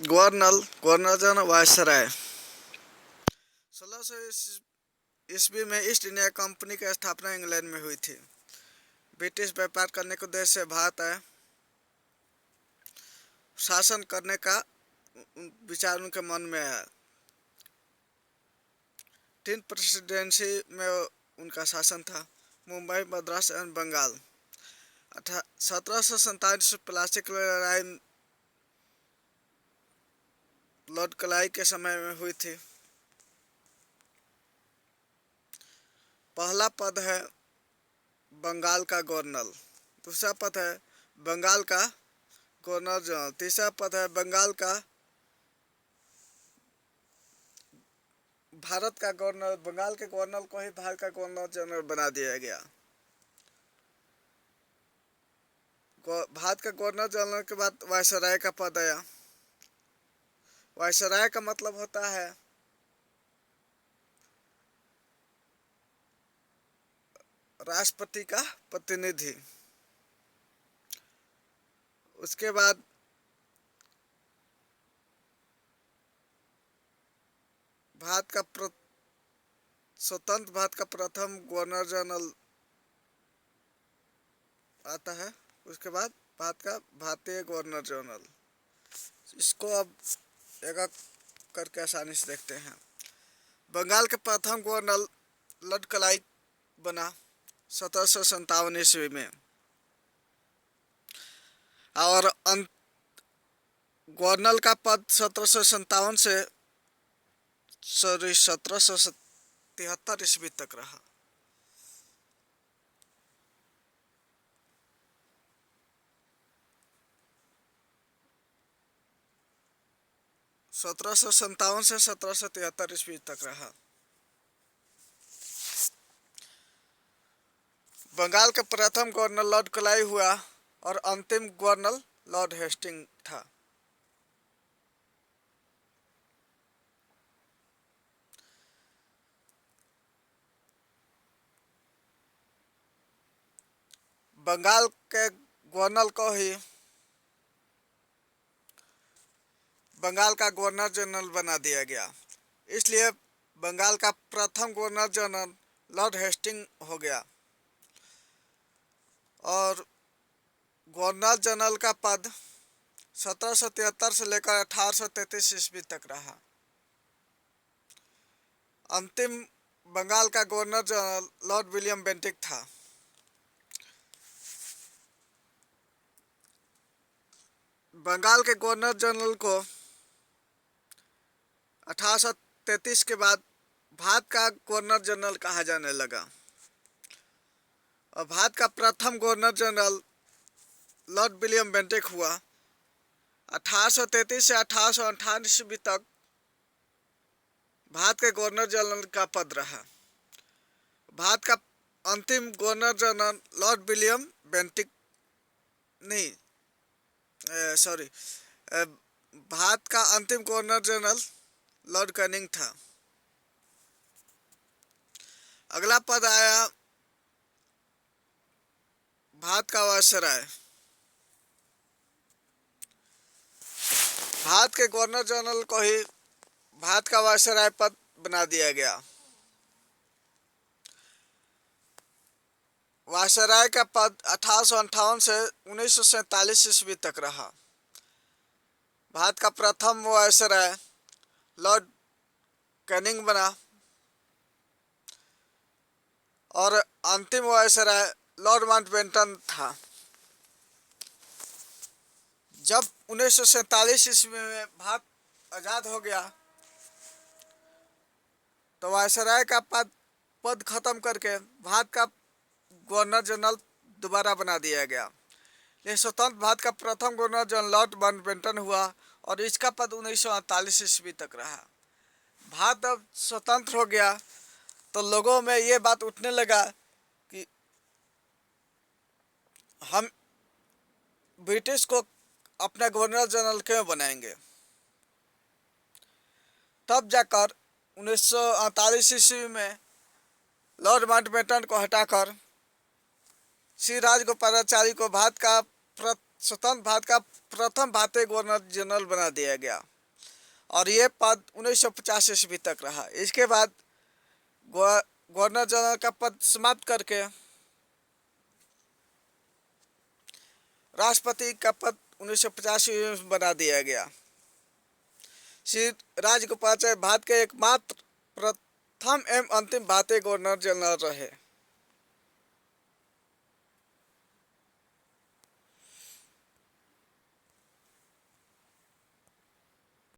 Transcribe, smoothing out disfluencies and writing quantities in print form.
Governor governor general viceroy. 1600 ईस्वी में east India company की स्थापना इंग्लैंड में हुई थी। ब्रिटिश व्यापार करने के उद्देश्य से भारत आए। शासन करने का विचार उनके मन में आया। 3 प्रेसिडेंसी में उनका शासन था, मुंबई, मद्रास एवं बंगाल। 1747 प्लासी की लड़ाई लॉर्ड क्लाइव के समय में हुई थी। पहला पद है बंगाल का गवर्नर, दूसरा पद है बंगाल का गवर्नर जनरल, तीसरा पद है बंगाल का भारत का गवर्नर। बंगाल के गवर्नर को ही भारत का गवर्नर जनरल बना दिया गया। भारत का गवर्नर जनरल के बाद वायसराय का पद आया। वायसराय का मतलब होता है राष्ट्रपति का प्रतिनिधि। उसके बाद स्वतंत्र भारत का प्रथम गवर्नर जनरल आता है। उसके बाद भारत का भारतीय गवर्नर जनरल। इसको अब एक एक करके आसानी से देखते हैं। बंगाल के प्रथम गवर्नर लॉर्ड क्लाइव बना 1757 ईस्वी में, और गवर्नर का पद 1773 ईस्वी तक रहा। सत्रह सौ संतावन से 1773 ईस्वी तक रहा। बंगाल का प्रथम गवर्नर लॉर्ड क्लाइव हुआ और अंतिम गवर्नर लॉर्ड हेस्टिंग था। बंगाल के गवर्नर को ही बंगाल का गवर्नर जनरल बना दिया गया। इसलिए बंगाल का प्रथम गवर्नर जनरल लॉर्ड हेस्टिंग हो गया और गवर्नर जनरल का पद 1773 से लेकर 1833 ईस्वी तक रहा। अंतिम बंगाल का governor general Lord William Bentinck था। बंगाल के गवर्नर जनरल को 1833 के बाद भारत का गवर्नर जनरल कहा जाने लगा और भारत का प्रथम governor general Lord William Bentinck हुआ। 1833 से 1858 ईस्वी तक भारत के गवर्नर जनरल का पद रहा। भारत का अंतिम governor general Lord William Bentinck नहीं सॉरी भारत का अंतिम गवर्नर जनरल लॉर्ड कैनिंग था। अगला पद आया भारत का वायसराय। भारत के गवर्नर जनरल को ही भारत का वायसराय पद बना दिया गया। वायसराय का पद 1858 से 1947 ईस्वी तक रहा। भारत का प्रथम वायसराय लॉर्ड कैनिंग बना और अंतिम वायसराय लॉर्ड माउंटबेटन था। जब 1947 ईस्वी में भारत आज़ाद हो गया तो वायसराय का पद खत्म करके भारत का गवर्नर जनरल दोबारा बना दिया गया। यह स्वतंत्र भारत का प्रथम गवर्नर जनरल लॉर्ड माउंटबेटन हुआ और इसका पद 1948 ईस्वी तक रहा। भारत अब स्वतंत्र हो गया तो लोगों में ये बात उठने लगा कि हम ब्रिटिश को अपना गवर्नर जनरल क्यों बनाएंगे। तब जाकर 1948 ईस्वी में लॉर्ड माउंटबेटन को हटाकर श्री राजगोपालाचारी को स्वतंत्र भारत का प्रथम भारतीय गवर्नर जनरल बना दिया गया। और ये पद 1950 ईस्वी तक रहा। इसके बाद गवर्नर जनरल का पद समाप्त करके राष्ट्रपति का पद 1950 में बना दिया गया। श्री राजगोपालाचारी भारत के एकमात्र प्रथम एवं अंतिम भारतीय गवर्नर जनरल रहे।